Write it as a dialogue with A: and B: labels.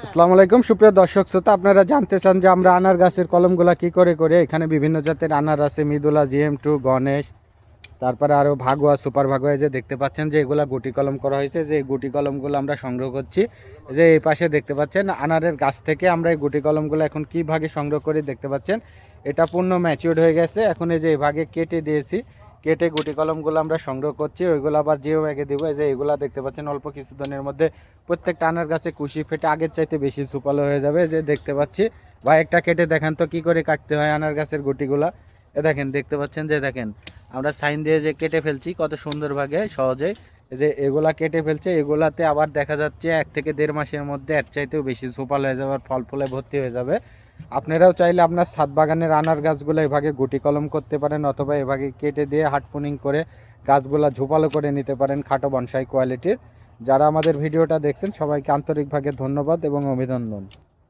A: আসসালামু আলাইকুম সুপ্রিয় দর্শক শ্রোতা, আপনারা জানতে চান যে আমরা আনার গাছের কলমগুলা কি করে এখানে বিভিন্ন জাতের আনার আছে, মৃদুলা, GM2, গণেশ, তারপরে আরও ভাগুয়া, সুপার ভাগুয়া। যে দেখতে পাচ্ছেন যে এগুলা গুটি কলম করা হয়েছে, যে এই গুটি কলমগুলো আমরা সংগ্রহ করছি। যে এই পাশে দেখতে পাচ্ছেন আনারের গাছ থেকে আমরা এই গুটি কলমগুলো এখন কি ভাগে সংগ্রহ করি দেখতে পাচ্ছেন। এটা পূর্ণ ম্যাচিউরড হয়ে গেছে, এখন এই যে এই ভাগে কেটে দিয়েছি, কেটে গুটি কলমগুলো আমরা সংগ্রহ করছি, ওইগুলো আবার জিও ব্যাগে দিব। এই যে এগুলা দেখতে পাচ্ছেন অল্প কিছুদিনের মধ্যে প্রত্যেকটা আনার গাছে কুশি ফেটে আগের চাইতে বেশি সুপালো হয়ে যাবে। যে দেখতে পাচ্ছি ভাই, একটা কেটে দেখেন তো কি করে কাটতে হয় আনার গাছের গুটিগুলা। দেখেন, দেখতে পাচ্ছেন যে দেখেন আমরা সাইন দিয়ে যে কেটে ফেলছি কত সুন্দরভাবে সহজে। যে এগুলা কেটে ফেলছে, এগুলাতে আবার দেখা যাচ্ছে 1 থেকে 1.5 মাসের মধ্যে এর চাইতেও বেশি সুপাল হয়ে যাবে, ফল ফুলে ভর্তি হয়ে যাবে। আপনারাও চাইলে আপনার ছাদ বাগানের আনার গাছগুলো এভাবে গুটি কলম করতে পারেন, অথবা এভাবে কেটে দিয়ে হাটপুনিং করে গাছগুলা ঝোপালো করে নিতে পারেন খাটো বনসাই কোয়ালিটির। যারা আমাদের ভিডিওটা দেখছেন সবাইকে আন্তরিকভাবে ধন্যবাদ এবং অভিনন্দন।